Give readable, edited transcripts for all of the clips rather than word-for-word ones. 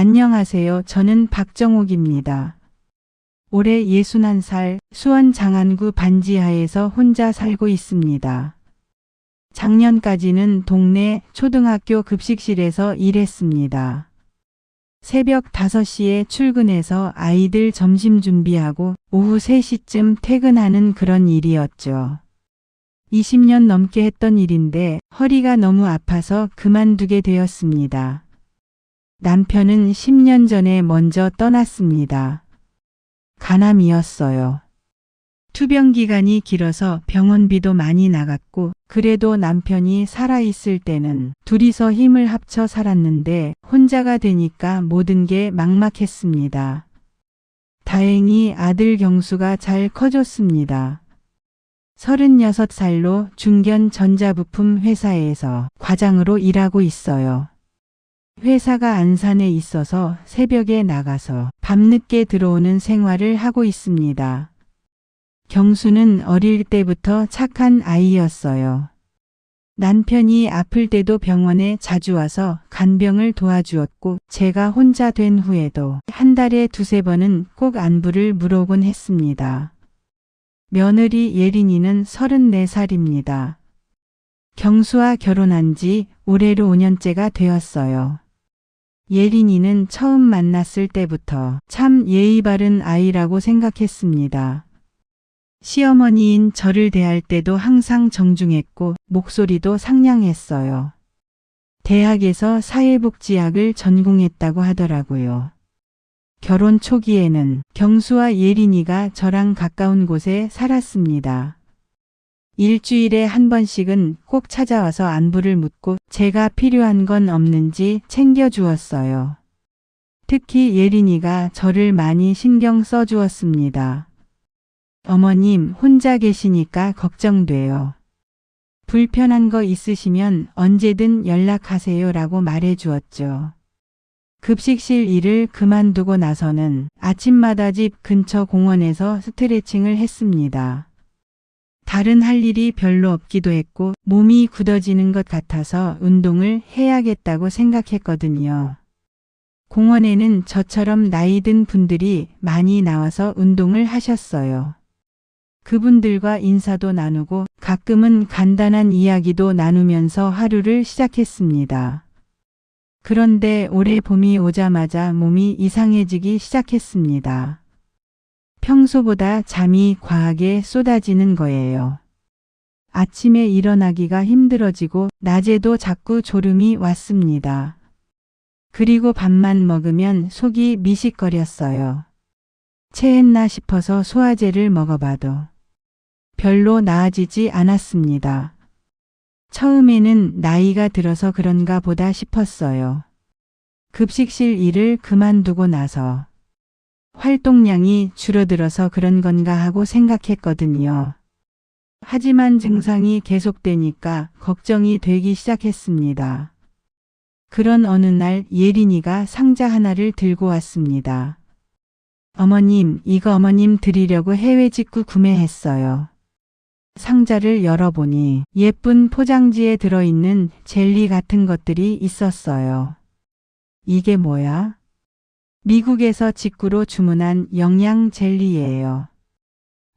안녕하세요. 저는 박정옥입니다. 올해 61살 수원 장안구 반지하에서 혼자 살고 있습니다. 작년까지는 동네 초등학교 급식실에서 일했습니다. 새벽 5시에 출근해서 아이들 점심 준비하고 오후 3시쯤 퇴근하는 그런 일이었죠. 20년 넘게 했던 일인데 허리가 너무 아파서 그만두게 되었습니다. 남편은 10년 전에 먼저 떠났습니다. 간암이었어요. 투병 기간이 길어서 병원비도 많이 나갔고 그래도 남편이 살아있을 때는 둘이서 힘을 합쳐 살았는데 혼자가 되니까 모든 게 막막했습니다. 다행히 아들 경수가 잘 커졌습니다. 36살로 중견 전자부품 회사에서 과장으로 일하고 있어요. 회사가 안산에 있어서 새벽에 나가서 밤늦게 들어오는 생활을 하고 있습니다. 경수는 어릴 때부터 착한 아이였어요. 남편이 아플 때도 병원에 자주 와서 간병을 도와주었고 제가 혼자 된 후에도 한 달에 2~3번은 꼭 안부를 물어보곤 했습니다. 며느리 예린이는 34살입니다. 경수와 결혼한 지 올해로 5년째가 되었어요. 예린이는 처음 만났을 때부터 참 예의 바른 아이라고 생각했습니다. 시어머니인 저를 대할 때도 항상 정중했고 목소리도 상냥했어요. 대학에서 사회복지학을 전공했다고 하더라고요. 결혼 초기에는 경수와 예린이가 저랑 가까운 곳에 살았습니다. 일주일에 한 번씩은 꼭 찾아와서 안부를 묻고 제가 필요한 건 없는지 챙겨주었어요. 특히 예린이가 저를 많이 신경 써주었습니다. 어머님 혼자 계시니까 걱정돼요. 불편한 거 있으시면 언제든 연락하세요 라고 말해주었죠. 급식실 일을 그만두고 나서는 아침마다 집 근처 공원에서 스트레칭을 했습니다. 다른 할 일이 별로 없기도 했고 몸이 굳어지는 것 같아서 운동을 해야겠다고 생각했거든요. 공원에는 저처럼 나이 든 분들이 많이 나와서 운동을 하셨어요. 그분들과 인사도 나누고 가끔은 간단한 이야기도 나누면서 하루를 시작했습니다. 그런데 올해 봄이 오자마자 몸이 이상해지기 시작했습니다. 평소보다 잠이 과하게 쏟아지는 거예요. 아침에 일어나기가 힘들어지고 낮에도 자꾸 졸음이 왔습니다. 그리고 밥만 먹으면 속이 미식거렸어요. 체했나 싶어서 소화제를 먹어봐도 별로 나아지지 않았습니다. 처음에는 나이가 들어서 그런가 보다 싶었어요. 급식실 일을 그만두고 나서 활동량이 줄어들어서 그런 건가 하고 생각했거든요. 하지만 증상이 계속되니까 걱정이 되기 시작했습니다. 그런 어느 날 예린이가 상자 하나를 들고 왔습니다. 어머님, 이거 어머님 드리려고 해외 직구 구매했어요. 상자를 열어보니 예쁜 포장지에 들어있는 젤리 같은 것들이 있었어요. 이게 뭐야? 미국에서 직구로 주문한 영양 젤리예요.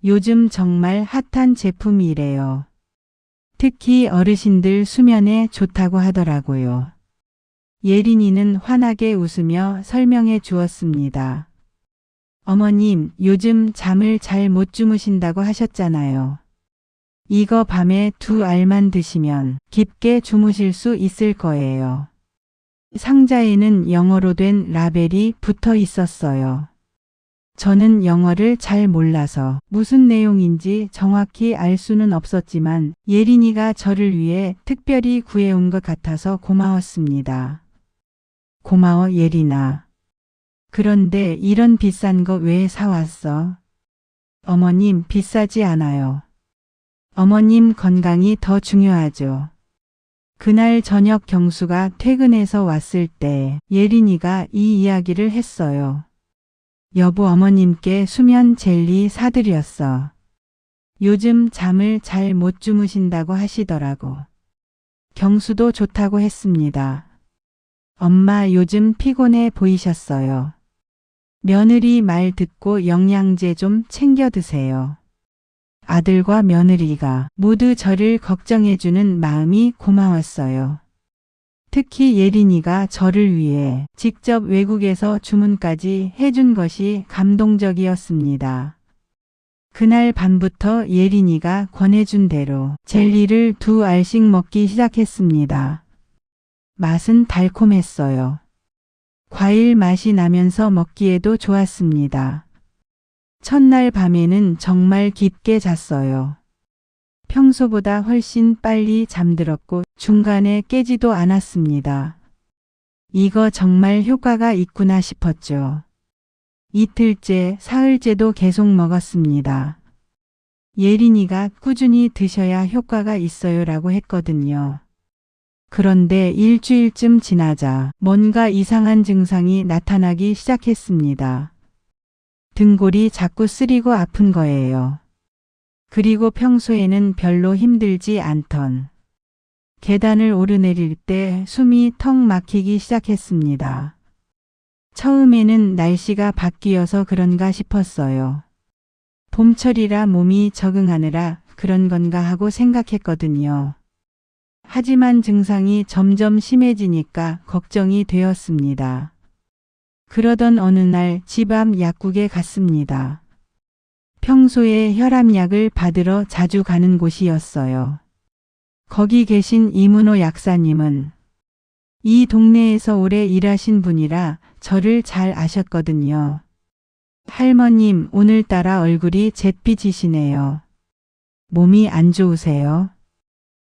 요즘 정말 핫한 제품이래요. 특히 어르신들 수면에 좋다고 하더라고요. 예린이는 환하게 웃으며 설명해 주었습니다. 어머님, 요즘 잠을 잘 못 주무신다고 하셨잖아요. 이거 밤에 2알만 드시면 깊게 주무실 수 있을 거예요. 상자에는 영어로 된 라벨이 붙어 있었어요. 저는 영어를 잘 몰라서 무슨 내용인지 정확히 알 수는 없었지만 예린이가 저를 위해 특별히 구해온 것 같아서 고마웠습니다. 고마워 예린아. 그런데 이런 비싼 거 왜 사왔어? 어머님, 비싸지 않아요. 어머님 건강이 더 중요하죠. 그날 저녁 경수가 퇴근해서 왔을 때 예린이가 이 이야기를 했어요. 여보, 어머님께 수면 젤리 사드렸어. 요즘 잠을 잘 못 주무신다고 하시더라고. 경수도 좋다고 했습니다. 엄마 요즘 피곤해 보이셨어요. 며느리 말 듣고 영양제 좀 챙겨 드세요. 아들과 며느리가 모두 저를 걱정해주는 마음이 고마웠어요. 특히 예린이가 저를 위해 직접 외국에서 주문까지 해준 것이 감동적이었습니다. 그날 밤부터 예린이가 권해준 대로 젤리를 2알씩 먹기 시작했습니다. 맛은 달콤했어요. 과일 맛이 나면서 먹기에도 좋았습니다. 첫날 밤에는 정말 깊게 잤어요. 평소보다 훨씬 빨리 잠들었고 중간에 깨지도 않았습니다. 이거 정말 효과가 있구나 싶었죠. 이틀째, 사흘째도 계속 먹었습니다. 예린이가 꾸준히 드셔야 효과가 있어요라고 했거든요. 그런데 일주일쯤 지나자 뭔가 이상한 증상이 나타나기 시작했습니다. 등골이 자꾸 쓰리고 아픈 거예요. 그리고 평소에는 별로 힘들지 않던 계단을 오르내릴 때 숨이 턱 막히기 시작했습니다. 처음에는 날씨가 바뀌어서 그런가 싶었어요. 봄철이라 몸이 적응하느라 그런 건가 하고 생각했거든요. 하지만 증상이 점점 심해지니까 걱정이 되었습니다. 그러던 어느 날 집 앞 약국에 갔습니다. 평소에 혈압약을 받으러 자주 가는 곳이었어요. 거기 계신 이문호 약사님은 이 동네에서 오래 일하신 분이라 저를 잘 아셨거든요. 할머님, 오늘따라 얼굴이 잿빛이시네요. 몸이 안 좋으세요?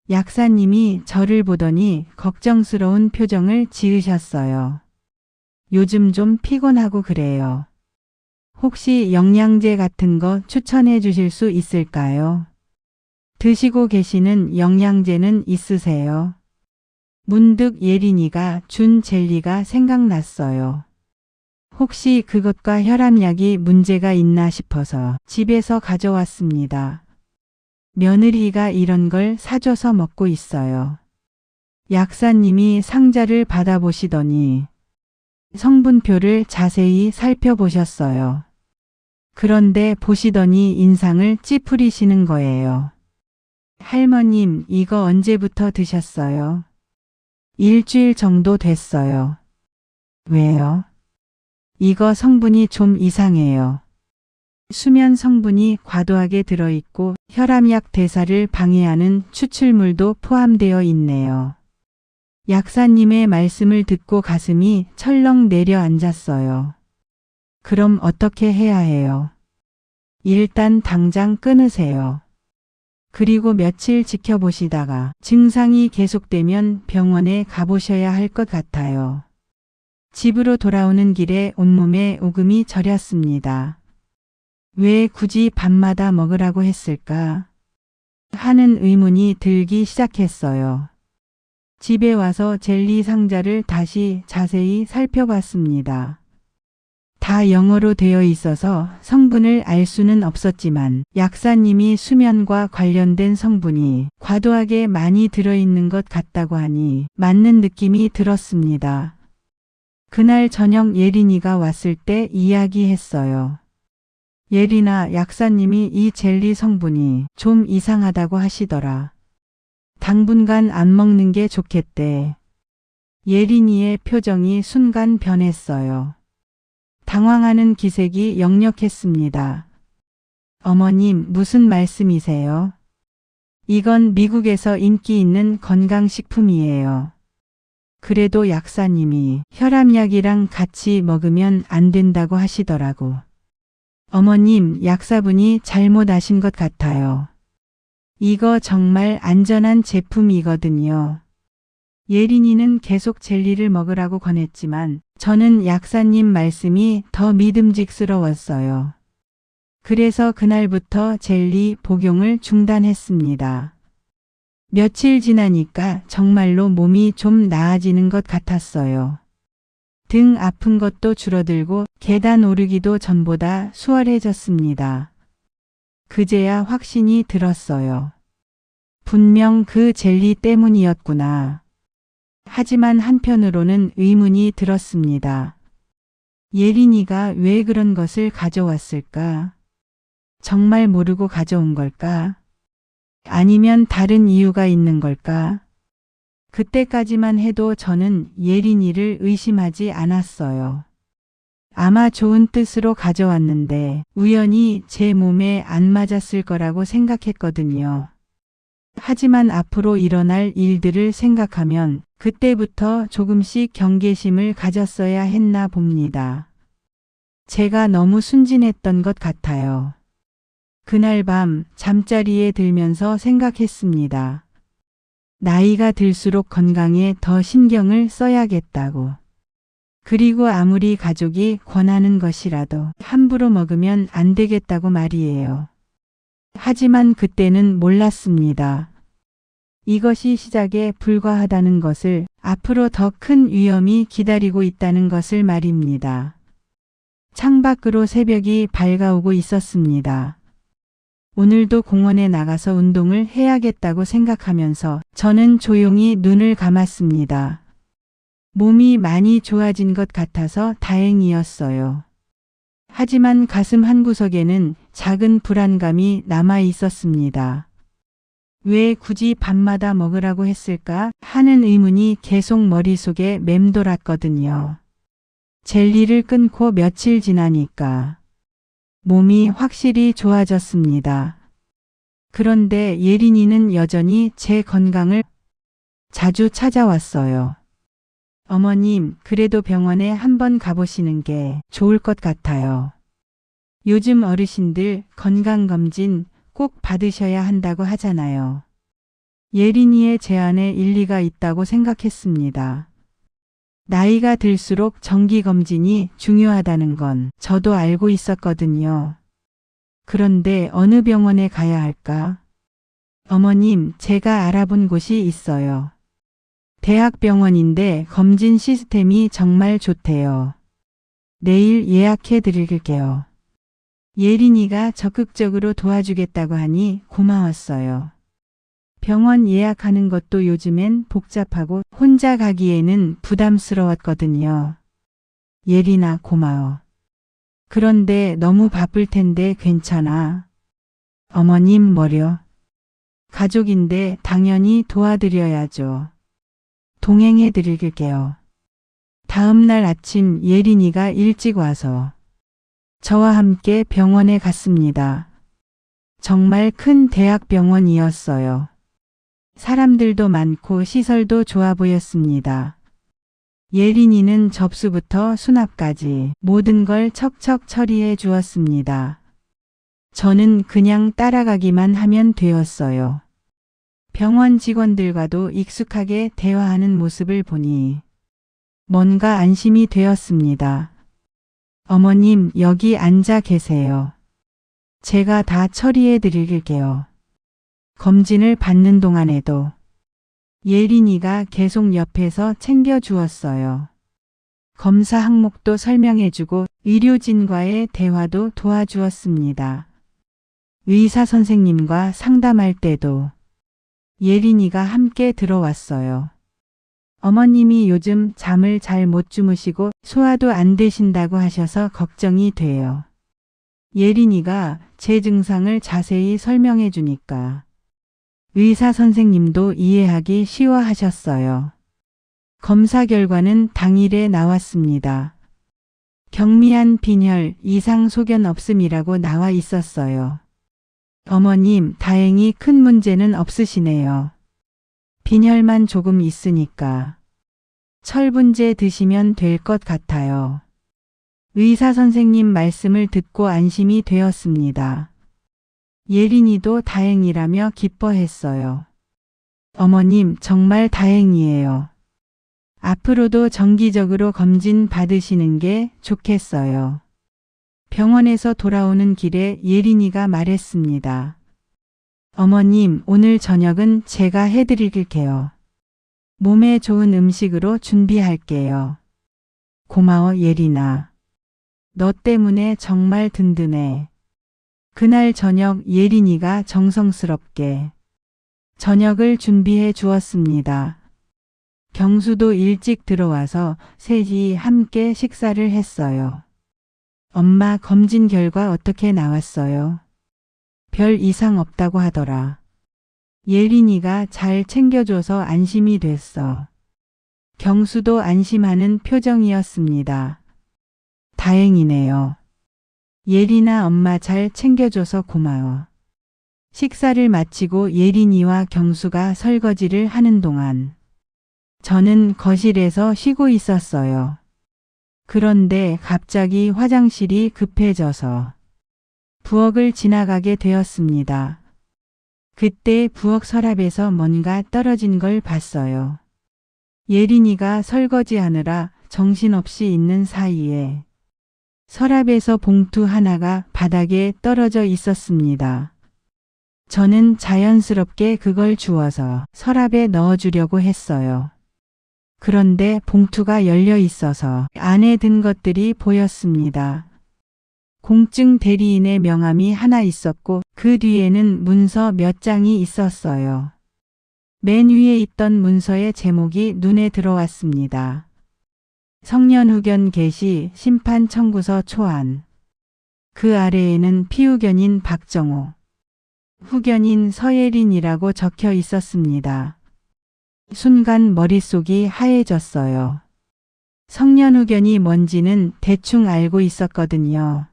약사님이 저를 보더니 걱정스러운 표정을 지으셨어요. 요즘 좀 피곤하고 그래요. 혹시 영양제 같은 거 추천해 주실 수 있을까요? 드시고 계시는 영양제는 있으세요? 문득 예린이가 준 젤리가 생각났어요. 혹시 그것과 혈압약이 문제가 있나 싶어서 집에서 가져왔습니다. 며느리가 이런 걸 사줘서 먹고 있어요. 약사님이 상자를 받아보시더니 성분표를 자세히 살펴보셨어요. 그런데 보시더니 인상을 찌푸리시는 거예요. 할머님, 이거 언제부터 드셨어요? 일주일 정도 됐어요. 왜요? 이거 성분이 좀 이상해요. 수면 성분이 과도하게 들어있고 혈압약 대사를 방해하는 추출물도 포함되어 있네요. 약사님의 말씀을 듣고 가슴이 철렁 내려앉았어요. 그럼 어떻게 해야 해요? 일단 당장 끊으세요. 그리고 며칠 지켜보시다가 증상이 계속되면 병원에 가보셔야 할 것 같아요. 집으로 돌아오는 길에 온몸에 오금이 저렸습니다. 왜 굳이 밤마다 먹으라고 했을까? 하는 의문이 들기 시작했어요. 집에 와서 젤리 상자를 다시 자세히 살펴봤습니다. 다 영어로 되어 있어서 성분을 알 수는 없었지만 약사님이 수면과 관련된 성분이 과도하게 많이 들어있는 것 같다고 하니 맞는 느낌이 들었습니다. 그날 저녁 예린이가 왔을 때 이야기했어요. 예린아, 약사님이 이 젤리 성분이 좀 이상하다고 하시더라. 당분간 안 먹는 게 좋겠대. 예린이의 표정이 순간 변했어요. 당황하는 기색이 역력했습니다. 어머님, 무슨 말씀이세요? 이건 미국에서 인기 있는 건강식품이에요. 그래도 약사님이 혈압약이랑 같이 먹으면 안 된다고 하시더라고. 어머님, 약사분이 잘못 아신 것 같아요. 이거 정말 안전한 제품이거든요. 예린이는 계속 젤리를 먹으라고 권했지만 저는 약사님 말씀이 더 믿음직스러웠어요. 그래서 그날부터 젤리 복용을 중단했습니다. 며칠 지나니까 정말로 몸이 좀 나아지는 것 같았어요. 등 아픈 것도 줄어들고 계단 오르기도 전보다 수월해졌습니다. 그제야 확신이 들었어요. 분명 그 젤리 때문이었구나. 하지만 한편으로는 의문이 들었습니다. 예린이가 왜 그런 것을 가져왔을까? 정말 모르고 가져온 걸까? 아니면 다른 이유가 있는 걸까? 그때까지만 해도 저는 예린이를 의심하지 않았어요. 아마 좋은 뜻으로 가져왔는데 우연히 제 몸에 안 맞았을 거라고 생각했거든요. 하지만 앞으로 일어날 일들을 생각하면 그때부터 조금씩 경계심을 가졌어야 했나 봅니다. 제가 너무 순진했던 것 같아요. 그날 밤 잠자리에 들면서 생각했습니다. 나이가 들수록 건강에 더 신경을 써야겠다고. 그리고 아무리 가족이 권하는 것이라도 함부로 먹으면 안 되겠다고 말이에요. 하지만 그때는 몰랐습니다. 이것이 시작에 불과하다는 것을, 앞으로 더 큰 위험이 기다리고 있다는 것을 말입니다. 창밖으로 새벽이 밝아오고 있었습니다. 오늘도 공원에 나가서 운동을 해야겠다고 생각하면서 저는 조용히 눈을 감았습니다. 몸이 많이 좋아진 것 같아서 다행이었어요. 하지만 가슴 한구석에는 작은 불안감이 남아 있었습니다. 왜 굳이 밤마다 먹으라고 했을까 하는 의문이 계속 머릿속에 맴돌았거든요. 젤리를 끊고 며칠 지나니까 몸이 확실히 좋아졌습니다. 그런데 예린이는 여전히 제 건강을 자주 찾아왔어요. 어머님, 그래도 병원에 한번 가보시는 게 좋을 것 같아요. 요즘 어르신들 건강검진 꼭 받으셔야 한다고 하잖아요. 예린이의 제안에 일리가 있다고 생각했습니다. 나이가 들수록 정기검진이 중요하다는 건 저도 알고 있었거든요. 그런데 어느 병원에 가야 할까? 어머님, 제가 알아본 곳이 있어요. 대학병원인데 검진 시스템이 정말 좋대요. 내일 예약해 드릴게요. 예린이가 적극적으로 도와주겠다고 하니 고마웠어요. 병원 예약하는 것도 요즘엔 복잡하고 혼자 가기에는 부담스러웠거든요. 예린아, 고마워. 그런데 너무 바쁠 텐데 괜찮아? 어머님, 뭐려? 가족인데 당연히 도와드려야죠. 동행해 드릴게요. 다음 날 아침 예린이가 일찍 와서 저와 함께 병원에 갔습니다. 정말 큰 대학병원이었어요. 사람들도 많고 시설도 좋아 보였습니다. 예린이는 접수부터 수납까지 모든 걸 척척 처리해 주었습니다. 저는 그냥 따라가기만 하면 되었어요. 병원 직원들과도 익숙하게 대화하는 모습을 보니 뭔가 안심이 되었습니다. 어머님, 여기 앉아 계세요. 제가 다 처리해 드릴게요. 검진을 받는 동안에도 예린이가 계속 옆에서 챙겨주었어요. 검사 항목도 설명해주고 의료진과의 대화도 도와주었습니다. 의사 선생님과 상담할 때도 예린이가 함께 들어왔어요. 어머님이 요즘 잠을 잘 못 주무시고 소화도 안 되신다고 하셔서 걱정이 돼요. 예린이가 제 증상을 자세히 설명해 주니까 의사 선생님도 이해하기 쉬워하셨어요. 검사 결과는 당일에 나왔습니다. 경미한 빈혈, 이상 소견 없음이라고 나와 있었어요. 어머님, 다행히 큰 문제는 없으시네요. 빈혈만 조금 있으니까 철분제 드시면 될 것 같아요. 의사 선생님 말씀을 듣고 안심이 되었습니다. 예린이도 다행이라며 기뻐했어요. 어머님, 정말 다행이에요. 앞으로도 정기적으로 검진 받으시는 게 좋겠어요. 병원에서 돌아오는 길에 예린이가 말했습니다. 어머님, 오늘 저녁은 제가 해드릴게요. 몸에 좋은 음식으로 준비할게요. 고마워, 예린아. 너 때문에 정말 든든해. 그날 저녁 예린이가 정성스럽게 저녁을 준비해 주었습니다. 경수도 일찍 들어와서 셋이 함께 식사를 했어요. 엄마 검진 결과 어떻게 나왔어요? 별 이상 없다고 하더라. 예린이가 잘 챙겨줘서 안심이 됐어. 경수도 안심하는 표정이었습니다. 다행이네요. 예린아 엄마 잘 챙겨줘서 고마워. 식사를 마치고 예린이와 경수가 설거지를 하는 동안 저는 거실에서 쉬고 있었어요. 그런데 갑자기 화장실이 급해져서 부엌을 지나가게 되었습니다. 그때 부엌 서랍에서 뭔가 떨어진 걸 봤어요. 예린이가 설거지하느라 정신없이 있는 사이에 서랍에서 봉투 하나가 바닥에 떨어져 있었습니다. 저는 자연스럽게 그걸 주워서 서랍에 넣어주려고 했어요. 그런데 봉투가 열려 있어서 안에 든 것들이 보였습니다. 공증 대리인의 명함이 하나 있었고 그 뒤에는 문서 몇 장이 있었어요. 맨 위에 있던 문서의 제목이 눈에 들어왔습니다. 성년후견 개시 심판 청구서 초안. 그 아래에는 피후견인 박정호, 후견인 서예린이라고 적혀 있었습니다. 순간 머릿속이 하얘졌어요. 성년후견이 뭔지는 대충 알고 있었거든요.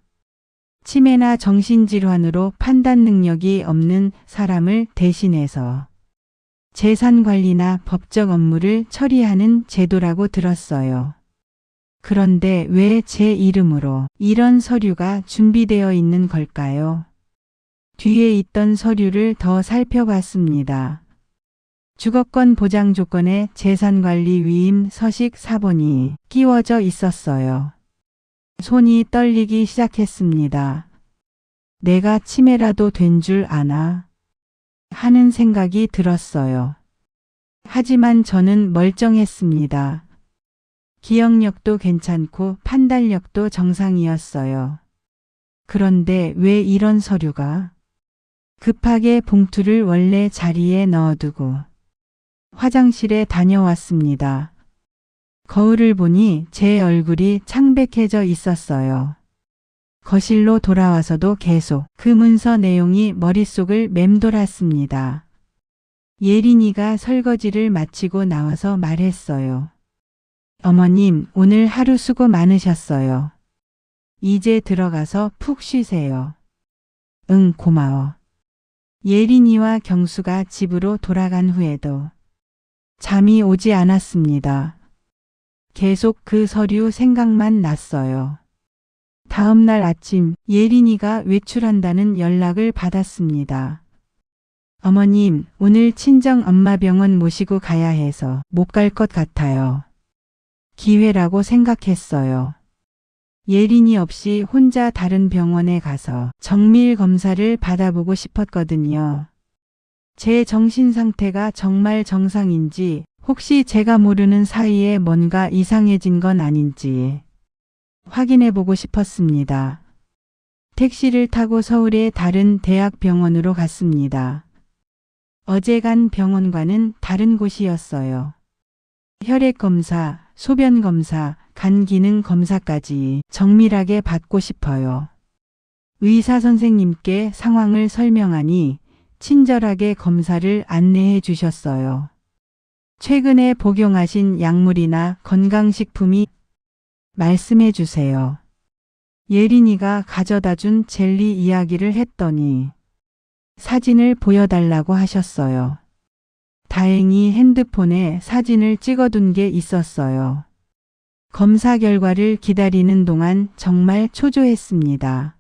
치매나 정신질환으로 판단 능력이 없는 사람을 대신해서 재산관리나 법적 업무를 처리하는 제도라고 들었어요. 그런데 왜 제 이름으로 이런 서류가 준비되어 있는 걸까요? 뒤에 있던 서류를 더 살펴봤습니다. 주거권 보장 조건에 재산관리 위임 서식 사본이 끼워져 있었어요. 손이 떨리기 시작했습니다. 내가 치매라도 된 줄 아나? 하는 생각이 들었어요. 하지만 저는 멀쩡했습니다. 기억력도 괜찮고 판단력도 정상이었어요. 그런데 왜 이런 서류가? 급하게 봉투를 원래 자리에 넣어두고 화장실에 다녀왔습니다. 거울을 보니 제 얼굴이 창백해져 있었어요. 거실로 돌아와서도 계속 그 문서 내용이 머릿속을 맴돌았습니다. 예린이가 설거지를 마치고 나와서 말했어요. 어머님, 오늘 하루 수고 많으셨어요. 이제 들어가서 푹 쉬세요. 응, 고마워. 예린이와 경수가 집으로 돌아간 후에도 잠이 오지 않았습니다. 계속 그 서류 생각만 났어요. 다음 날 아침 예린이가 외출한다는 연락을 받았습니다. 어머님, 오늘 친정 엄마 병원 모시고 가야 해서 못 갈 것 같아요. 기회라고 생각했어요. 예린이 없이 혼자 다른 병원에 가서 정밀 검사를 받아보고 싶었거든요. 제 정신 상태가 정말 정상인지 혹시 제가 모르는 사이에 뭔가 이상해진 건 아닌지 확인해 보고 싶었습니다. 택시를 타고 서울의 다른 대학병원으로 갔습니다. 어제 간 병원과는 다른 곳이었어요. 혈액검사, 소변검사, 간기능검사까지 정밀하게 받고 싶어요. 의사 선생님께 상황을 설명하니 친절하게 검사를 안내해 주셨어요. 최근에 복용하신 약물이나 건강식품이 말씀해 주세요. 예린이가 가져다 준 젤리 이야기를 했더니 사진을 보여달라고 하셨어요. 다행히 핸드폰에 사진을 찍어둔 게 있었어요. 검사 결과를 기다리는 동안 정말 초조했습니다.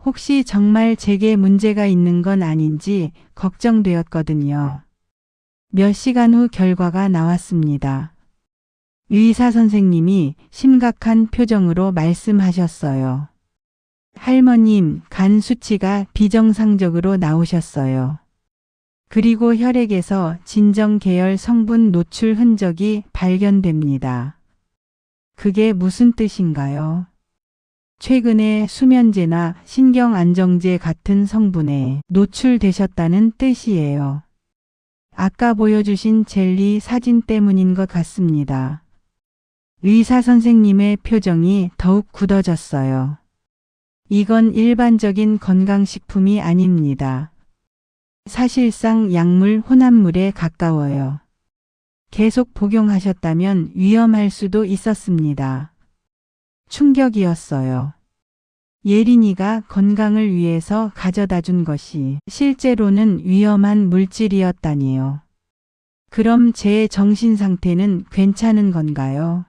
혹시 정말 제게 문제가 있는 건 아닌지 걱정되었거든요. 몇 시간 후 결과가 나왔습니다. 의사 선생님이 심각한 표정으로 말씀하셨어요. 할머님, 간 수치가 비정상적으로 나오셨어요. 그리고 혈액에서 진정 계열 성분 노출 흔적이 발견됩니다. 그게 무슨 뜻인가요? 최근에 수면제나 신경안정제 같은 성분에 노출되셨다는 뜻이에요. 아까 보여주신 젤리 사진 때문인 것 같습니다. 의사 선생님의 표정이 더욱 굳어졌어요. 이건 일반적인 건강식품이 아닙니다. 사실상 약물 혼합물에 가까워요. 계속 복용하셨다면 위험할 수도 있었습니다. 충격이었어요. 예린이가 건강을 위해서 가져다 준 것이 실제로는 위험한 물질이었다니요. 그럼 제 정신 상태는 괜찮은 건가요?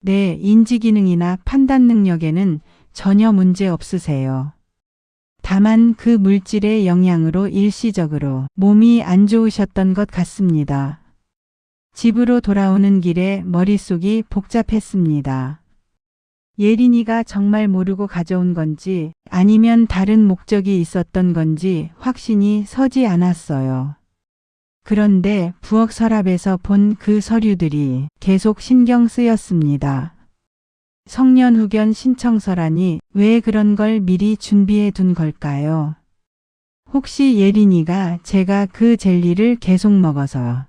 네, 인지기능이나 판단 능력에는 전혀 문제 없으세요. 다만 그 물질의 영향으로 일시적으로 몸이 안 좋으셨던 것 같습니다. 집으로 돌아오는 길에 머릿속이 복잡했습니다. 예린이가 정말 모르고 가져온 건지 아니면 다른 목적이 있었던 건지 확신이 서지 않았어요. 그런데 부엌 서랍에서 본 그 서류들이 계속 신경 쓰였습니다. 성년후견 신청서라니 왜 그런 걸 미리 준비해 둔 걸까요? 혹시 예린이가 제가 그 젤리를 계속 먹어서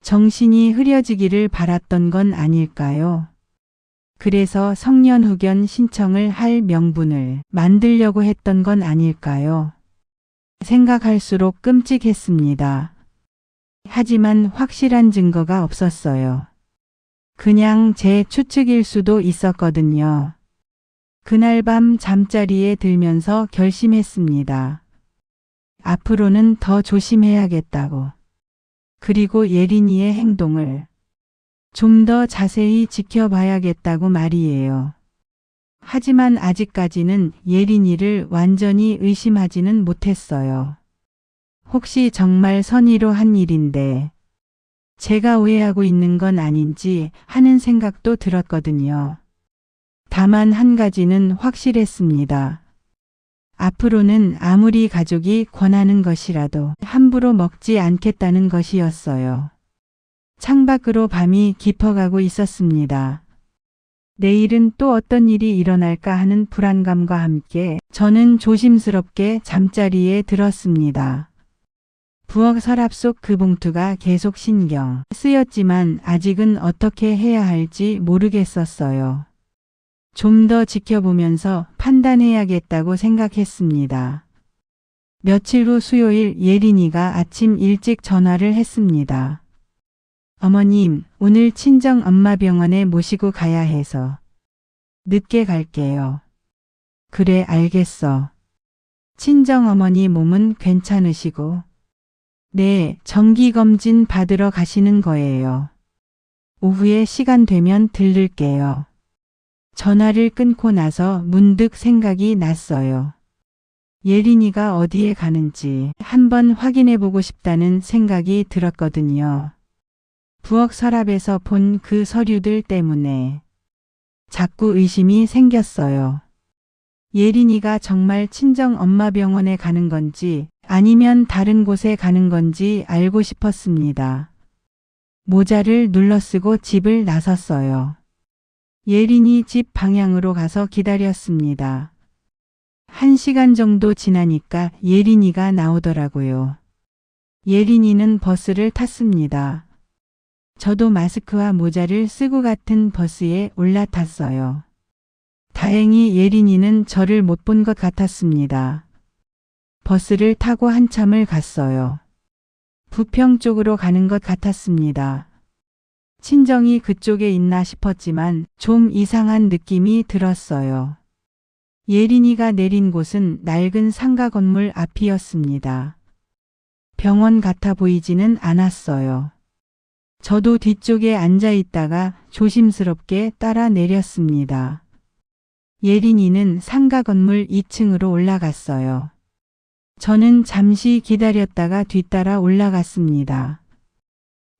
정신이 흐려지기를 바랐던 건 아닐까요? 그래서 성년후견 신청을 할 명분을 만들려고 했던 건 아닐까요? 생각할수록 끔찍했습니다. 하지만 확실한 증거가 없었어요. 그냥 제 추측일 수도 있었거든요. 그날 밤 잠자리에 들면서 결심했습니다. 앞으로는 더 조심해야겠다고. 그리고 예린이의 행동을 좀 더 자세히 지켜봐야겠다고 말이에요. 하지만 아직까지는 예린이를 완전히 의심하지는 못했어요. 혹시 정말 선의로 한 일인데 제가 오해하고 있는 건 아닌지 하는 생각도 들었거든요. 다만 한 가지는 확실했습니다. 앞으로는 아무리 가족이 권하는 것이라도 함부로 먹지 않겠다는 것이었어요. 창밖으로 밤이 깊어가고 있었습니다. 내일은 또 어떤 일이 일어날까 하는 불안감과 함께 저는 조심스럽게 잠자리에 들었습니다. 부엌 서랍 속 그 봉투가 계속 신경 쓰였지만 아직은 어떻게 해야 할지 모르겠었어요. 좀 더 지켜보면서 판단해야겠다고 생각했습니다. 며칠 후 수요일 예린이가 아침 일찍 전화를 했습니다. 어머님, 오늘 친정 엄마 병원에 모시고 가야 해서 늦게 갈게요. 그래, 알겠어. 친정 어머니 몸은 괜찮으시고? 네, 정기검진 받으러 가시는 거예요. 오후에 시간 되면 들를게요. 전화를 끊고 나서 문득 생각이 났어요. 예린이가 어디에 가는지 한번 확인해 보고 싶다는 생각이 들었거든요. 부엌 서랍에서 본 그 서류들 때문에 자꾸 의심이 생겼어요. 예린이가 정말 친정 엄마 병원에 가는 건지 아니면 다른 곳에 가는 건지 알고 싶었습니다. 모자를 눌러쓰고 집을 나섰어요. 예린이 집 방향으로 가서 기다렸습니다. 1시간 정도 지나니까 예린이가 나오더라고요. 예린이는 버스를 탔습니다. 저도 마스크와 모자를 쓰고 같은 버스에 올라탔어요. 다행히 예린이는 저를 못 본 것 같았습니다. 버스를 타고 한참을 갔어요. 부평 쪽으로 가는 것 같았습니다. 친정이 그쪽에 있나 싶었지만 좀 이상한 느낌이 들었어요. 예린이가 내린 곳은 낡은 상가 건물 앞이었습니다. 병원 같아 보이지는 않았어요. 저도 뒤쪽에 앉아 있다가 조심스럽게 따라 내렸습니다. 예린이는 상가 건물 2층으로 올라갔어요. 저는 잠시 기다렸다가 뒤따라 올라갔습니다.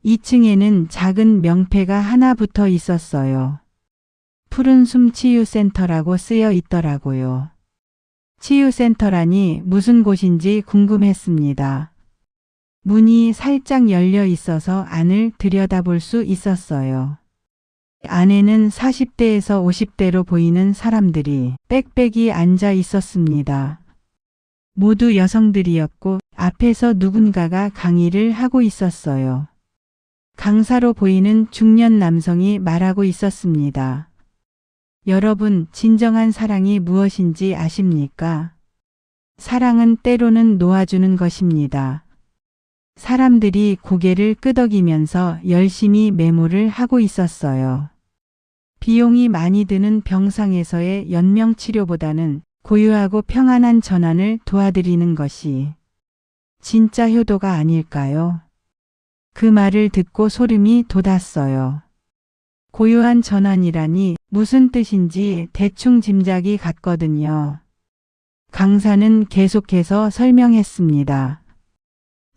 2층에는 작은 명패가 하나 붙어 있었어요. 푸른숨 치유센터라고 쓰여 있더라고요. 치유센터라니 무슨 곳인지 궁금했습니다. 문이 살짝 열려 있어서 안을 들여다볼 수 있었어요. 안에는 40대에서 50대로 보이는 사람들이 빽빽이 앉아 있었습니다. 모두 여성들이었고 앞에서 누군가가 강의를 하고 있었어요. 강사로 보이는 중년 남성이 말하고 있었습니다. 여러분, 진정한 사랑이 무엇인지 아십니까? 사랑은 때로는 놓아주는 것입니다. 사람들이 고개를 끄덕이면서 열심히 메모를 하고 있었어요. 비용이 많이 드는 병상에서의 연명치료보다는 고요하고 평안한 전환을 도와드리는 것이 진짜 효도가 아닐까요? 그 말을 듣고 소름이 돋았어요. 고요한 전환이라니 무슨 뜻인지 대충 짐작이 갔거든요. 강사는 계속해서 설명했습니다.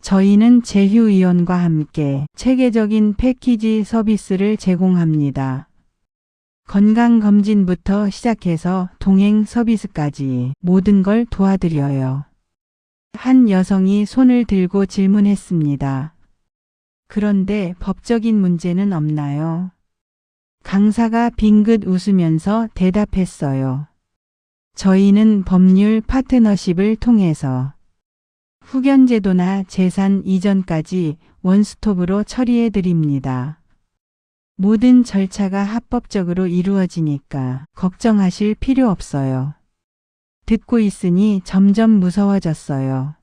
저희는 제휴의원과 함께 체계적인 패키지 서비스를 제공합니다. 건강검진부터 시작해서 동행 서비스까지 모든 걸 도와드려요. 한 여성이 손을 들고 질문했습니다. 그런데 법적인 문제는 없나요? 강사가 빙긋 웃으면서 대답했어요. 저희는 법률 파트너십을 통해서 후견제도나 재산 이전까지 원스톱으로 처리해 드립니다. 모든 절차가 합법적으로 이루어지니까 걱정하실 필요 없어요. 듣고 있으니 점점 무서워졌어요.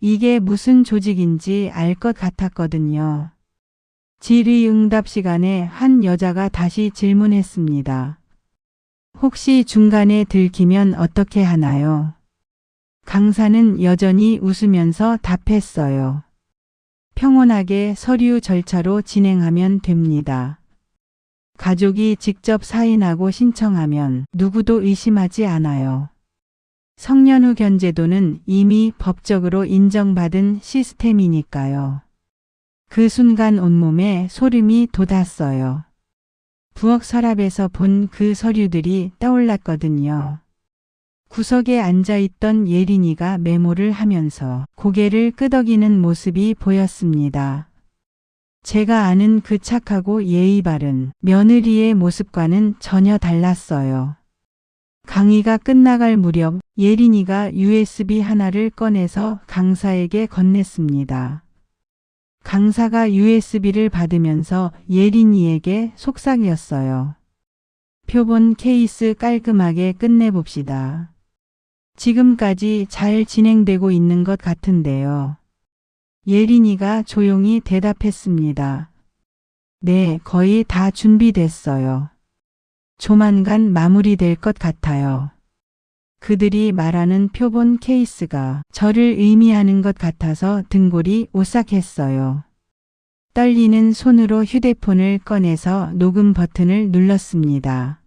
이게 무슨 조직인지 알 것 같았거든요. 질의응답 시간에 한 여자가 다시 질문했습니다. 혹시 중간에 들키면 어떻게 하나요? 강사는 여전히 웃으면서 답했어요. 평온하게 서류 절차로 진행하면 됩니다. 가족이 직접 사인하고 신청하면 누구도 의심하지 않아요. 성년후 견제도는 이미 법적으로 인정받은 시스템이니까요. 그 순간 온몸에 소름이 돋았어요. 부엌 서랍에서 본 그 서류들이 떠올랐거든요. 구석에 앉아있던 예린이가 메모를 하면서 고개를 끄덕이는 모습이 보였습니다. 제가 아는 그 착하고 예의 바른 며느리의 모습과는 전혀 달랐어요. 강의가 끝나갈 무렵 예린이가 USB 하나를 꺼내서 강사에게 건넸습니다. 강사가 USB를 받으면서 예린이에게 속삭였어요. 표본 케이스 깔끔하게 끝내봅시다. 지금까지 잘 진행되고 있는 것 같은데요. 예린이가 조용히 대답했습니다. 네, 거의 다 준비됐어요. 조만간 마무리될 것 같아요. 그들이 말하는 표본 케이스가 저를 의미하는 것 같아서 등골이 오싹했어요. 떨리는 손으로 휴대폰을 꺼내서 녹음 버튼을 눌렀습니다.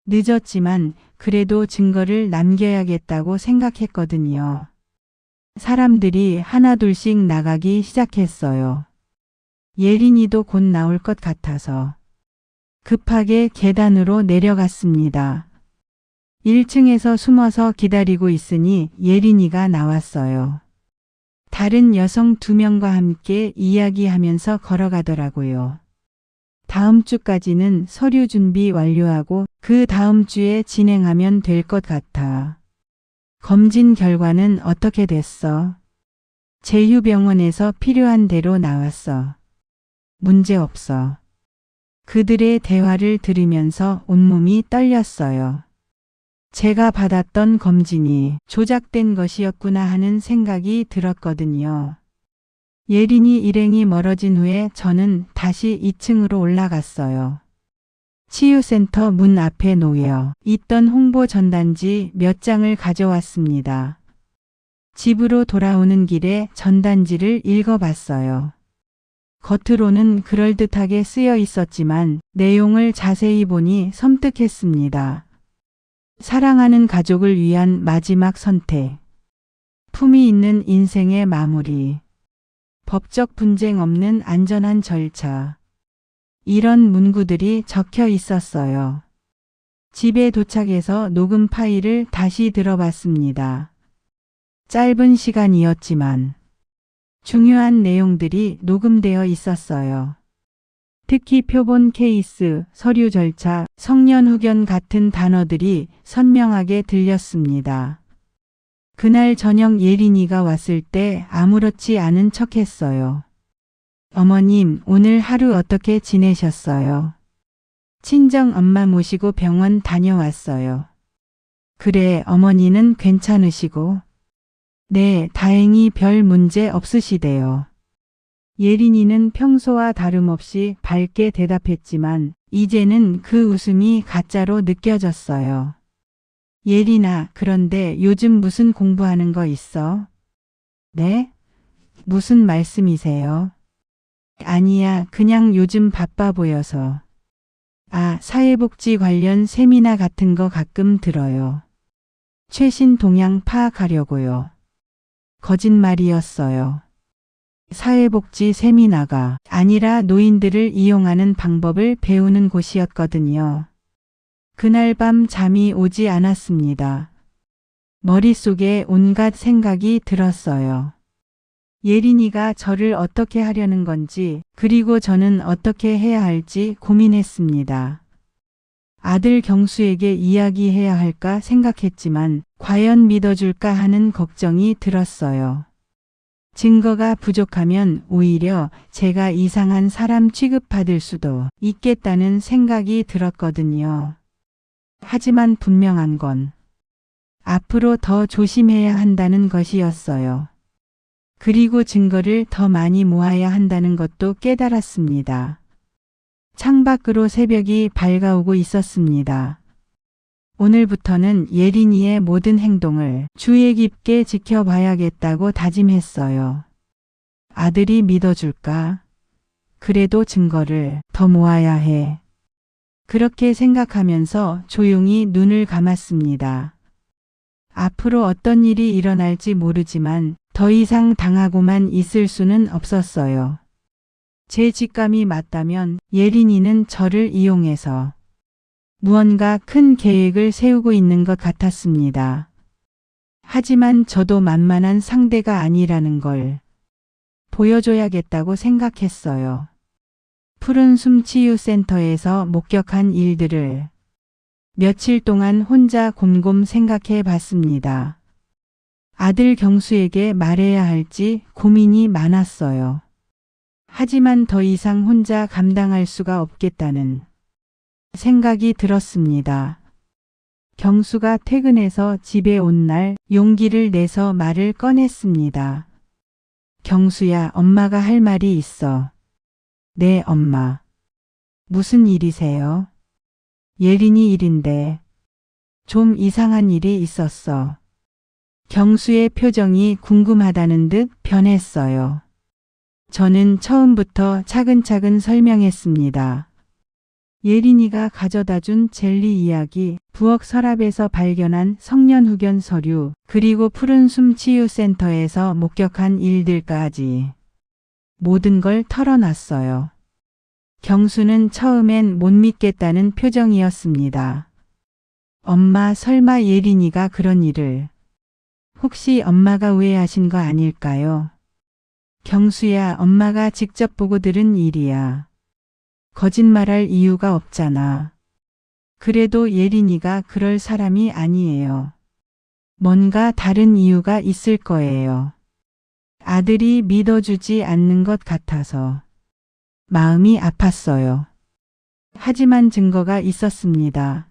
늦었지만 그래도 증거를 남겨야겠다고 생각했거든요. 사람들이 하나둘씩 나가기 시작했어요. 예린이도 곧 나올 것 같아서 급하게 계단으로 내려갔습니다. 1층에서 숨어서 기다리고 있으니 예린이가 나왔어요. 다른 여성 2명과 함께 이야기하면서 걸어가더라고요. 다음 주까지는 서류 준비 완료하고 그 다음 주에 진행하면 될 것 같아. 검진 결과는 어떻게 됐어? 제휴병원에서 필요한 대로 나왔어. 문제 없어. 그들의 대화를 들으면서 온몸이 떨렸어요. 제가 받았던 검진이 조작된 것이었구나 하는 생각이 들었거든요. 예린이 일행이 멀어진 후에 저는 다시 2층으로 올라갔어요. 치유센터 문 앞에 놓여 있던 홍보 전단지 몇 장을 가져왔습니다. 집으로 돌아오는 길에 전단지를 읽어봤어요. 겉으로는 그럴듯하게 쓰여 있었지만 내용을 자세히 보니 섬뜩했습니다. 사랑하는 가족을 위한 마지막 선택. 품위 있는 인생의 마무리. 법적 분쟁 없는 안전한 절차. 이런 문구들이 적혀 있었어요. 집에 도착해서 녹음 파일을 다시 들어봤습니다. 짧은 시간이었지만 중요한 내용들이 녹음되어 있었어요. 특히 표본 케이스, 서류 절차, 성년 후견 같은 단어들이 선명하게 들렸습니다. 그날 저녁 예린이가 왔을 때 아무렇지 않은 척했어요. 어머님, 오늘 하루 어떻게 지내셨어요? 친정 엄마 모시고 병원 다녀왔어요. 그래, 어머니는 괜찮으시고? 네, 다행히 별 문제 없으시대요. 예린이는 평소와 다름없이 밝게 대답했지만 이제는 그 웃음이 가짜로 느껴졌어요. 예린아, 그런데 요즘 무슨 공부하는 거 있어? 네? 무슨 말씀이세요? 아니야, 그냥 요즘 바빠 보여서. 아, 사회복지 관련 세미나 같은 거 가끔 들어요. 최신 동향 파악하려고요. 거짓말이었어요. 사회복지 세미나가 아니라 노인들을 이용하는 방법을 배우는 곳이었거든요. 그날 밤 잠이 오지 않았습니다. 머릿속에 온갖 생각이 들었어요. 예린이가 저를 어떻게 하려는 건지, 그리고 저는 어떻게 해야 할지 고민했습니다. 아들 경수에게 이야기해야 할까 생각했지만 과연 믿어줄까 하는 걱정이 들었어요. 증거가 부족하면 오히려 제가 이상한 사람 취급받을 수도 있겠다는 생각이 들었거든요. 하지만 분명한 건 앞으로 더 조심해야 한다는 것이었어요. 그리고 증거를 더 많이 모아야 한다는 것도 깨달았습니다. 창밖으로 새벽이 밝아오고 있었습니다. 오늘부터는 예린이의 모든 행동을 주의 깊게 지켜봐야겠다고 다짐했어요. 아들이 믿어줄까? 그래도 증거를 더 모아야 해. 그렇게 생각하면서 조용히 눈을 감았습니다. 앞으로 어떤 일이 일어날지 모르지만 더 이상 당하고만 있을 수는 없었어요. 제 직감이 맞다면 예린이는 저를 이용해서 무언가 큰 계획을 세우고 있는 것 같았습니다. 하지만 저도 만만한 상대가 아니라는 걸 보여줘야겠다고 생각했어요. 푸른 숨 치유센터에서 목격한 일들을 며칠 동안 혼자 곰곰 생각해 봤습니다. 아들 경수에게 말해야 할지 고민이 많았어요. 하지만 더 이상 혼자 감당할 수가 없겠다는 생각이 들었습니다. 경수가 퇴근해서 집에 온 날 용기를 내서 말을 꺼냈습니다. 경수야, 엄마가 할 말이 있어. 네, 엄마. 무슨 일이세요? 예린이 일인데. 좀 이상한 일이 있었어. 경수의 표정이 궁금하다는 듯 변했어요. 저는 처음부터 차근차근 설명했습니다. 예린이가 가져다 준 젤리 이야기, 부엌 서랍에서 발견한 성년 후견 서류, 그리고 푸른 숨 치유센터에서 목격한 일들까지 모든 걸 털어놨어요. 경수는 처음엔 못 믿겠다는 표정이었습니다. 엄마, 설마 예린이가 그런 일을 혹시 엄마가 오해하신 거 아닐까요? 경수야, 엄마가 직접 보고 들은 일이야. 거짓말할 이유가 없잖아. 그래도 예린이가 그럴 사람이 아니에요. 뭔가 다른 이유가 있을 거예요. 아들이 믿어주지 않는 것 같아서 마음이 아팠어요. 하지만 증거가 있었습니다.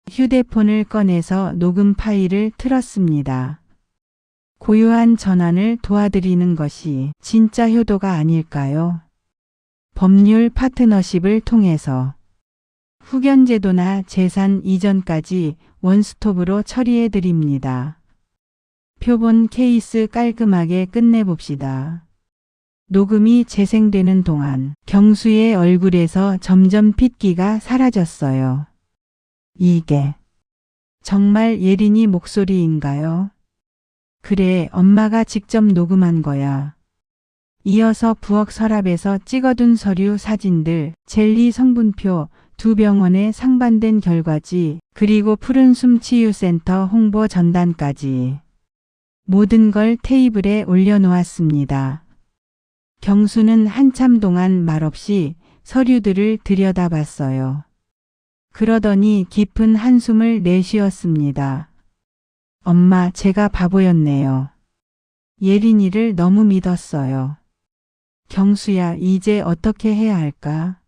휴대폰을 꺼내서 녹음 파일을 틀었습니다. 고요한 전환을 도와드리는 것이 진짜 효도가 아닐까요? 법률 파트너십을 통해서 후견제도나 재산 이전까지 원스톱으로 처리해 드립니다. 표본 케이스 깔끔하게 끝내봅시다. 녹음이 재생되는 동안 경수의 얼굴에서 점점 핏기가 사라졌어요. 이게 정말 예린이 목소리인가요? 그래, 엄마가 직접 녹음한 거야. 이어서 부엌 서랍에서 찍어둔 서류 사진들, 젤리 성분표, 두 병원의 상반된 결과지, 그리고 푸른 숨 치유센터 홍보 전단까지 모든 걸 테이블에 올려놓았습니다. 경수는 한참 동안 말없이 서류들을 들여다봤어요. 그러더니 깊은 한숨을 내쉬었습니다. 엄마, 제가 바보였네요. 예린이를 너무 믿었어요. 경수야, 이제 어떻게 해야 할까?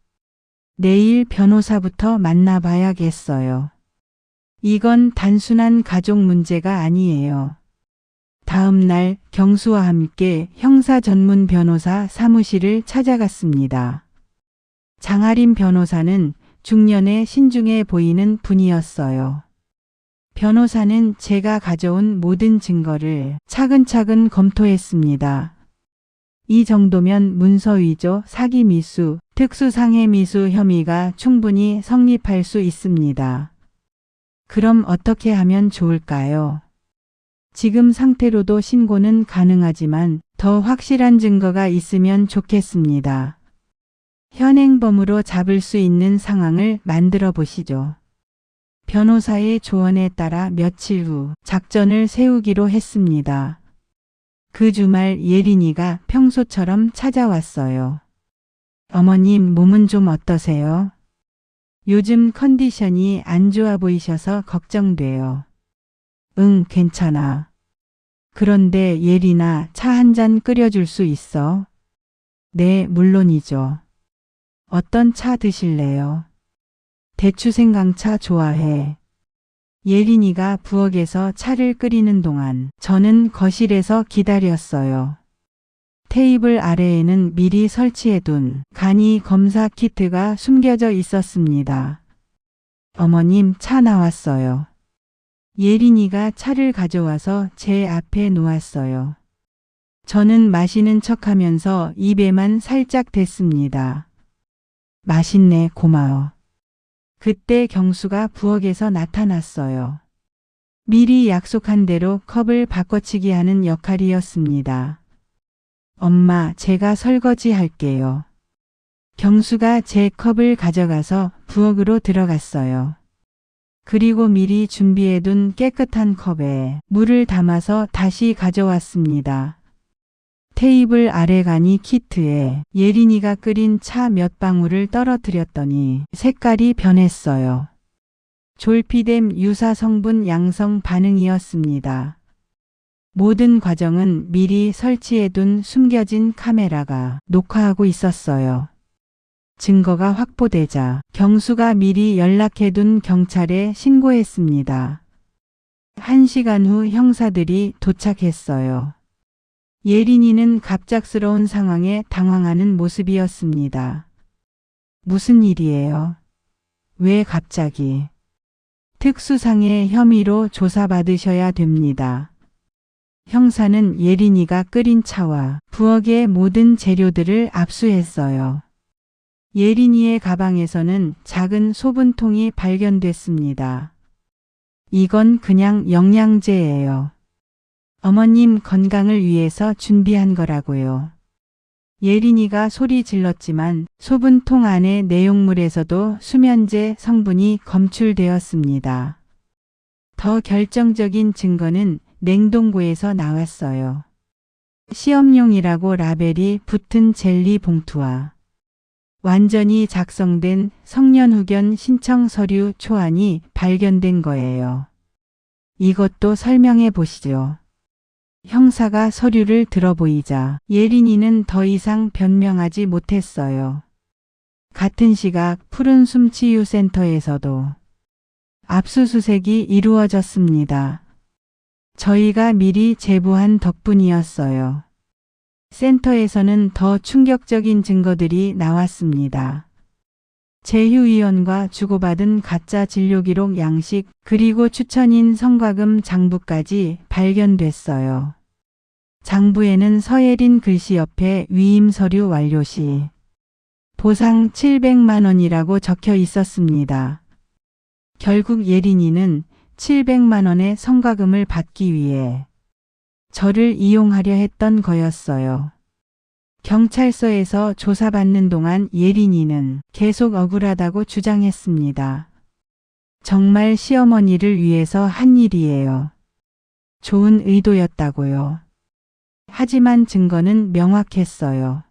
내일 변호사부터 만나봐야겠어요. 이건 단순한 가족 문제가 아니에요. 다음 날 경수와 함께 형사 전문 변호사 사무실을 찾아갔습니다. 장아림 변호사는 중년의 신중해 보이는 분이었어요. 변호사는 제가 가져온 모든 증거를 차근차근 검토했습니다. 이 정도면 문서위조, 사기 미수, 특수상해 미수 혐의가 충분히 성립할 수 있습니다. 그럼 어떻게 하면 좋을까요? 지금 상태로도 신고는 가능하지만 더 확실한 증거가 있으면 좋겠습니다. 현행범으로 잡을 수 있는 상황을 만들어 보시죠. 변호사의 조언에 따라 며칠 후 작전을 세우기로 했습니다. 그 주말 예린이가 평소처럼 찾아왔어요. 어머님, 몸은 좀 어떠세요? 요즘 컨디션이 안 좋아 보이셔서 걱정돼요. 응, 괜찮아. 그런데 예린아, 차 한 잔 끓여줄 수 있어? 네, 물론이죠. 어떤 차 드실래요? 대추생강차 좋아해. 예린이가 부엌에서 차를 끓이는 동안 저는 거실에서 기다렸어요. 테이블 아래에는 미리 설치해둔 간이 검사 키트가 숨겨져 있었습니다. 어머님, 차 나왔어요. 예린이가 차를 가져와서 제 앞에 놓았어요. 저는 마시는 척하면서 입에만 살짝 댔습니다. 맛있네, 고마워. 그때 경수가 부엌에서 나타났어요. 미리 약속한 대로 컵을 바꿔치기 하는 역할이었습니다. 엄마, 제가 설거지 할게요. 경수가 제 컵을 가져가서 부엌으로 들어갔어요. 그리고 미리 준비해둔 깨끗한 컵에 물을 담아서 다시 가져왔습니다. 테이블 아래 간이 키트에 예린이가 끓인 차 몇 방울을 떨어뜨렸더니 색깔이 변했어요. 졸피뎀 유사 성분 양성 반응이었습니다. 모든 과정은 미리 설치해둔 숨겨진 카메라가 녹화하고 있었어요. 증거가 확보되자 경수가 미리 연락해둔 경찰에 신고했습니다. 1시간 후 형사들이 도착했어요. 예린이는 갑작스러운 상황에 당황하는 모습이었습니다. 무슨 일이에요? 왜 갑자기? 특수상해 혐의로 조사받으셔야 됩니다. 형사는 예린이가 끓인 차와 부엌의 모든 재료들을 압수했어요. 예린이의 가방에서는 작은 소분통이 발견됐습니다. 이건 그냥 영양제예요. 어머님 건강을 위해서 준비한 거라고요. 예린이가 소리 질렀지만 소분통 안의 내용물에서도 수면제 성분이 검출되었습니다. 더 결정적인 증거는 냉동고에서 나왔어요. 시험용이라고 라벨이 붙은 젤리 봉투와 완전히 작성된 성년후견 신청 서류 초안이 발견된 거예요. 이것도 설명해 보시죠. 형사가 서류를 들어보이자 예린이는 더 이상 변명하지 못했어요. 같은 시각 푸른숨 치유센터에서도 압수수색이 이루어졌습니다. 저희가 미리 제보한 덕분이었어요. 센터에서는 더 충격적인 증거들이 나왔습니다. 제휴위원과 주고받은 가짜 진료기록 양식 그리고 추천인 성과금 장부까지 발견됐어요. 장부에는 서예린 글씨 옆에 위임 서류 완료 시 보상 700만 원이라고 적혀 있었습니다. 결국 예린이는 700만 원의 성과금을 받기 위해 저를 이용하려 했던 거였어요. 경찰서에서 조사받는 동안 예린이는 계속 억울하다고 주장했습니다. 정말 시어머니를 위해서 한 일이에요. 좋은 의도였다고요. 하지만 증거는 명확했어요.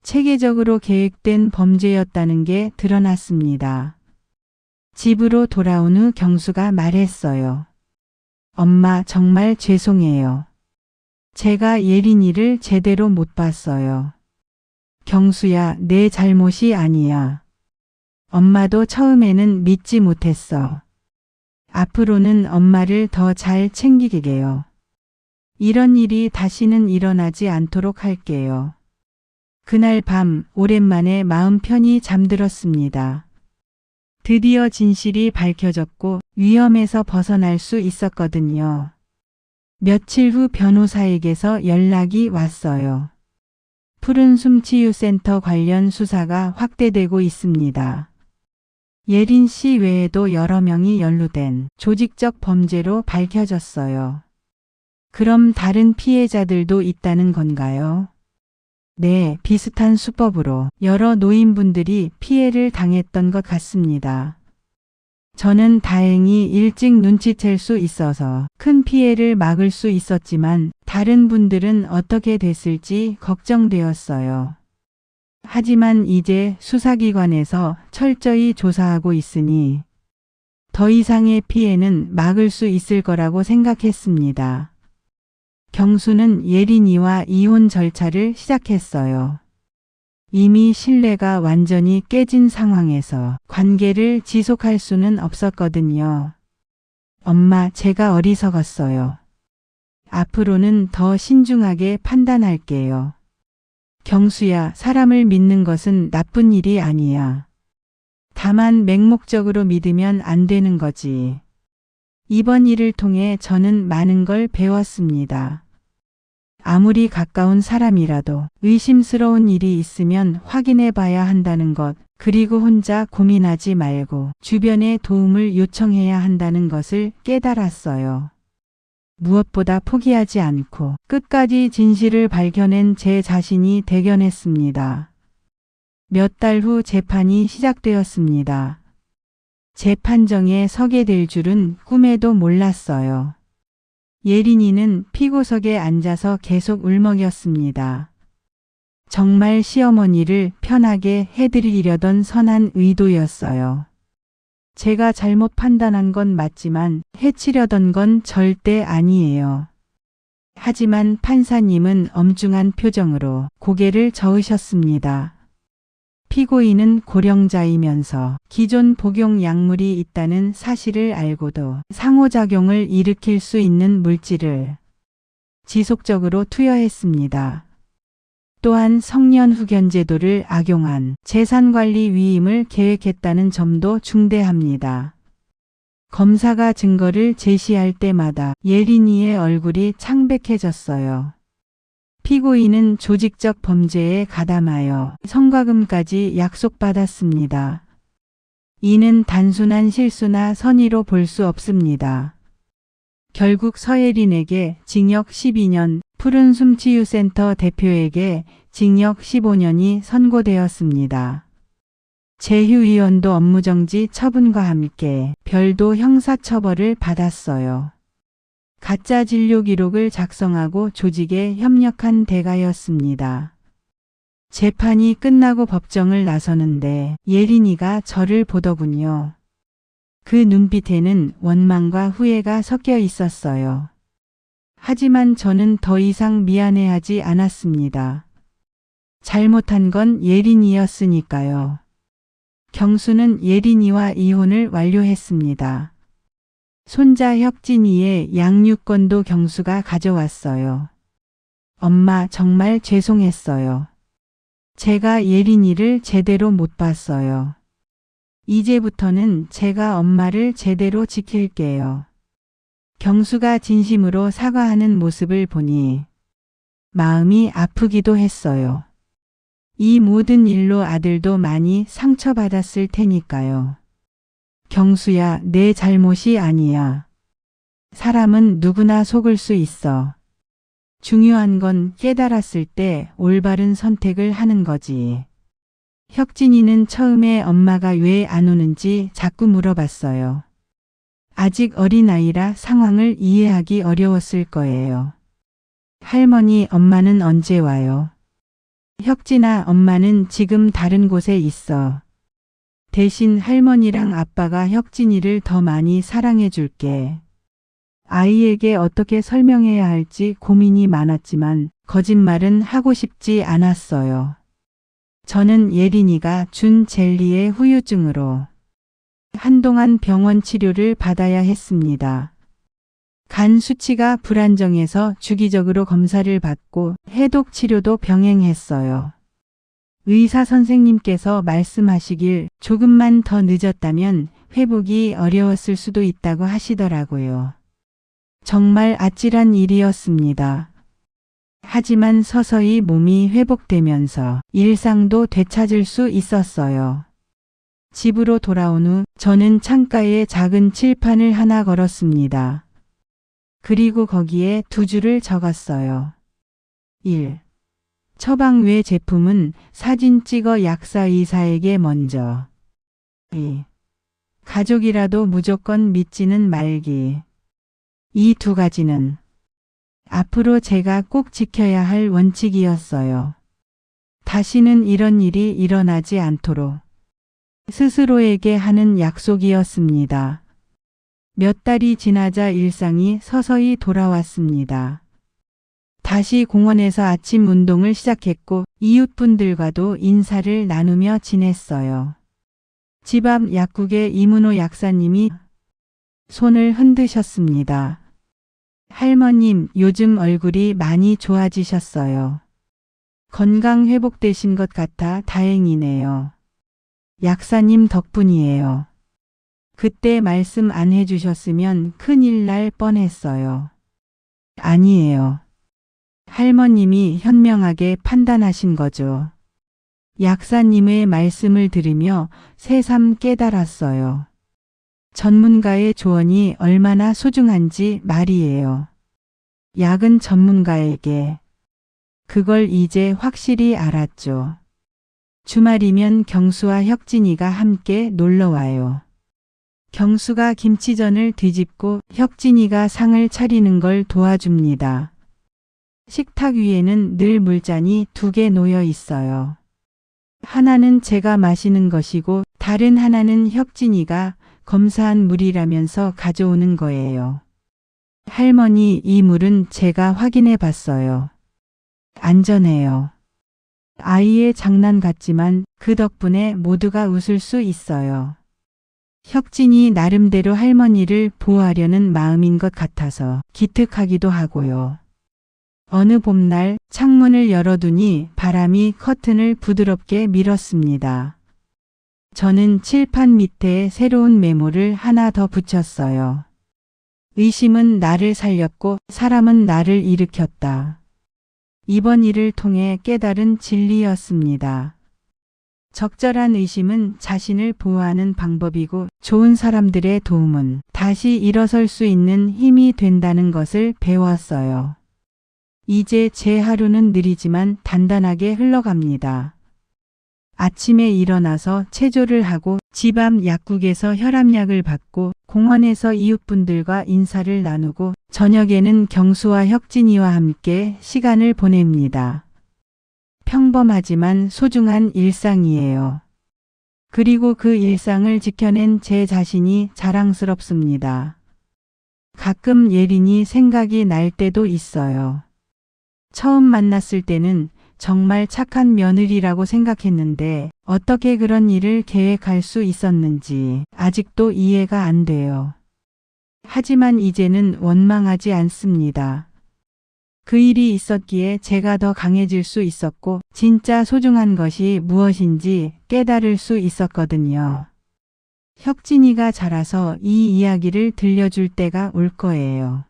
체계적으로 계획된 범죄였다는 게 드러났습니다. 집으로 돌아온 후 경수가 말했어요. 엄마 정말 죄송해요. 제가 예린이를 제대로 못 봤어요. 경수야, 내 잘못이 아니야. 엄마도 처음에는 믿지 못했어. 앞으로는 엄마를 더 잘 챙기게요. 이런 일이 다시는 일어나지 않도록 할게요. 그날 밤 오랜만에 마음 편히 잠들었습니다. 드디어 진실이 밝혀졌고 위험에서 벗어날 수 있었거든요. 며칠 후 변호사에게서 연락이 왔어요. 푸른숨 치유센터 관련 수사가 확대되고 있습니다. 예린 씨 외에도 여러 명이 연루된 조직적 범죄로 밝혀졌어요. 그럼 다른 피해자들도 있다는 건가요? 네, 비슷한 수법으로 여러 노인분들이 피해를 당했던 것 같습니다. 저는 다행히 일찍 눈치챌 수 있어서 큰 피해를 막을 수 있었지만 다른 분들은 어떻게 됐을지 걱정되었어요. 하지만 이제 수사기관에서 철저히 조사하고 있으니 더 이상의 피해는 막을 수 있을 거라고 생각했습니다. 경수는 예린이와 이혼 절차를 시작했어요. 이미 신뢰가 완전히 깨진 상황에서 관계를 지속할 수는 없었거든요. 엄마, 제가 어리석었어요. 앞으로는 더 신중하게 판단할게요. 경수야, 사람을 믿는 것은 나쁜 일이 아니야. 다만 맹목적으로 믿으면 안 되는 거지. 이번 일을 통해 저는 많은 걸 배웠습니다. 아무리 가까운 사람이라도 의심스러운 일이 있으면 확인해 봐야 한다는 것, 그리고 혼자 고민하지 말고 주변의 도움을 요청해야 한다는 것을 깨달았어요. 무엇보다 포기하지 않고 끝까지 진실을 밝혀낸 제 자신이 대견했습니다. 몇 달 후 재판이 시작되었습니다. 재판정에 서게 될 줄은 꿈에도 몰랐어요. 예린이는 피고석에 앉아서 계속 울먹였습니다. 정말 시어머니를 편하게 해드리려던 선한 의도였어요. 제가 잘못 판단한 건 맞지만 해치려던 건 절대 아니에요. 하지만 판사님은 엄중한 표정으로 고개를 저으셨습니다. 피고인은 고령자이면서 기존 복용 약물이 있다는 사실을 알고도 상호작용을 일으킬 수 있는 물질을 지속적으로 투여했습니다. 또한 성년후견 제도를 악용한 재산관리 위임을 계획했다는 점도 중대합니다. 검사가 증거를 제시할 때마다 예린이의 얼굴이 창백해졌어요. 피고인은 조직적 범죄에 가담하여 성과금까지 약속받았습니다. 이는 단순한 실수나 선의로 볼 수 없습니다. 결국 서예린에게 징역 12년, 푸른숨 치유센터 대표에게 징역 15년이 선고되었습니다. 제휴위원도 업무정지 처분과 함께 별도 형사처벌을 받았어요. 가짜 진료 기록을 작성하고 조직에 협력한 대가였습니다. 재판이 끝나고 법정을 나서는데 예린이가 저를 보더군요. 그 눈빛에는 원망과 후회가 섞여 있었어요. 하지만 저는 더 이상 미안해하지 않았습니다. 잘못한 건 예린이였으니까요. 경수는 예린이와 이혼을 완료했습니다. 손자 혁진이의 양육권도 경수가 가져왔어요. 엄마, 정말 죄송했어요. 제가 예린이를 제대로 못 봤어요. 이제부터는 제가 엄마를 제대로 지킬게요. 경수가 진심으로 사과하는 모습을 보니 마음이 아프기도 했어요. 이 모든 일로 아들도 많이 상처받았을 테니까요. 경수야, 내 잘못이 아니야. 사람은 누구나 속을 수 있어. 중요한 건 깨달았을 때 올바른 선택을 하는 거지. 혁진이는 처음에 엄마가 왜 안 오는지 자꾸 물어봤어요. 아직 어린아이라 상황을 이해하기 어려웠을 거예요. 할머니, 엄마는 언제 와요? 혁진아, 엄마는 지금 다른 곳에 있어. 대신 할머니랑 아빠가 혁진이를 더 많이 사랑해 줄게. 아이에게 어떻게 설명해야 할지 고민이 많았지만 거짓말은 하고 싶지 않았어요. 저는 예린이가 준 젤리의 후유증으로 한동안 병원 치료를 받아야 했습니다. 간 수치가 불안정해서 주기적으로 검사를 받고 해독 치료도 병행했어요. 의사 선생님께서 말씀하시길 조금만 더 늦었다면 회복이 어려웠을 수도 있다고 하시더라고요. 정말 아찔한 일이었습니다. 하지만 서서히 몸이 회복되면서 일상도 되찾을 수 있었어요. 집으로 돌아온 후 저는 창가에 작은 칠판을 하나 걸었습니다. 그리고 거기에 두 줄을 적었어요. 1. 처방 외 제품은 사진 찍어 약사 의사에게 먼저. 2. 가족이라도 무조건 믿지는 말기. 이 두 가지는 앞으로 제가 꼭 지켜야 할 원칙이었어요. 다시는 이런 일이 일어나지 않도록 스스로에게 하는 약속이었습니다. 몇 달이 지나자 일상이 서서히 돌아왔습니다. 다시 공원에서 아침 운동을 시작했고 이웃분들과도 인사를 나누며 지냈어요. 집 앞 약국의 이문호 약사님이 손을 흔드셨습니다. 할머님, 요즘 얼굴이 많이 좋아지셨어요. 건강 회복되신 것 같아 다행이네요. 약사님 덕분이에요. 그때 말씀 안 해주셨으면 큰일 날 뻔했어요. 아니에요. 할머님이 현명하게 판단하신 거죠. 약사님의 말씀을 들으며 새삼 깨달았어요. 전문가의 조언이 얼마나 소중한지 말이에요. 약은 전문가에게. 그걸 이제 확실히 알았죠. 주말이면 경수와 혁진이가 함께 놀러와요. 경수가 김치전을 뒤집고 혁진이가 상을 차리는 걸 도와줍니다. 식탁 위에는 늘 물잔이 2개 놓여 있어요. 하나는 제가 마시는 것이고 다른 하나는 혁진이가 검사한 물이라면서 가져오는 거예요. 할머니, 이 물은 제가 확인해 봤어요. 안전해요. 아이의 장난 같지만 그 덕분에 모두가 웃을 수 있어요. 혁진이 나름대로 할머니를 보호하려는 마음인 것 같아서 기특하기도 하고요. 어느 봄날 창문을 열어두니 바람이 커튼을 부드럽게 밀었습니다. 저는 칠판 밑에 새로운 메모를 하나 더 붙였어요. 의심은 나를 살렸고 사람은 나를 일으켰다. 이번 일을 통해 깨달은 진리였습니다. 적절한 의심은 자신을 보호하는 방법이고 좋은 사람들의 도움은 다시 일어설 수 있는 힘이 된다는 것을 배웠어요. 이제 제 하루는 느리지만 단단하게 흘러갑니다. 아침에 일어나서 체조를 하고 집 앞 약국에서 혈압약을 받고 공원에서 이웃분들과 인사를 나누고 저녁에는 경수와 혁진이와 함께 시간을 보냅니다. 평범하지만 소중한 일상이에요. 그리고 그 일상을 지켜낸 제 자신이 자랑스럽습니다. 가끔 예린이 생각이 날 때도 있어요. 처음 만났을 때는 정말 착한 며느리라고 생각했는데 어떻게 그런 일을 계획할 수 있었는지 아직도 이해가 안 돼요. 하지만 이제는 원망하지 않습니다. 그 일이 있었기에 제가 더 강해질 수 있었고 진짜 소중한 것이 무엇인지 깨달을 수 있었거든요. 혁진이가 자라서 이 이야기를 들려줄 때가 올 거예요.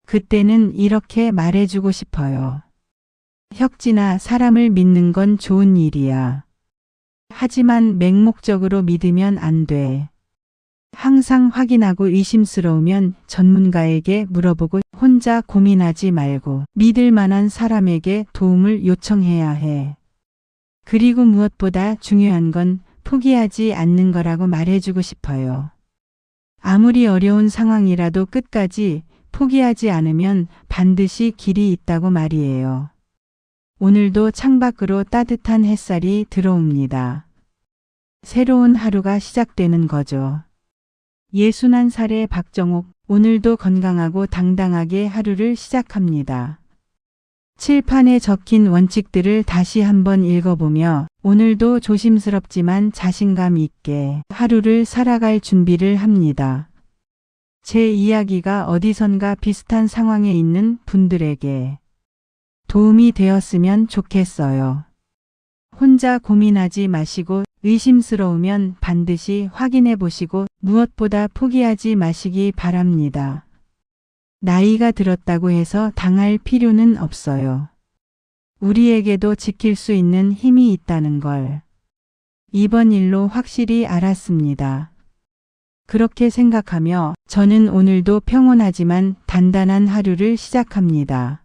그때는 이렇게 말해주고 싶어요. 혁진아, 사람을 믿는 건 좋은 일이야. 하지만 맹목적으로 믿으면 안 돼. 항상 확인하고 의심스러우면 전문가에게 물어보고 혼자 고민하지 말고 믿을 만한 사람에게 도움을 요청해야 해. 그리고 무엇보다 중요한 건 포기하지 않는 거라고 말해주고 싶어요. 아무리 어려운 상황이라도 끝까지 포기하지 않으면 반드시 길이 있다고 말이에요. 오늘도 창밖으로 따뜻한 햇살이 들어옵니다. 새로운 하루가 시작되는 거죠. 61살의 박정옥, 오늘도 건강하고 당당하게 하루를 시작합니다. 칠판에 적힌 원칙들을 다시 한번 읽어보며 오늘도 조심스럽지만 자신감 있게 하루를 살아갈 준비를 합니다. 제 이야기가 어디선가 비슷한 상황에 있는 분들에게 도움이 되었으면 좋겠어요. 혼자 고민하지 마시고 의심스러우면 반드시 확인해 보시고 무엇보다 포기하지 마시기 바랍니다. 나이가 들었다고 해서 당할 필요는 없어요. 우리에게도 지킬 수 있는 힘이 있다는 걸 이번 일로 확실히 알았습니다. 그렇게 생각하며 저는 오늘도 평온하지만 단단한 하루를 시작합니다.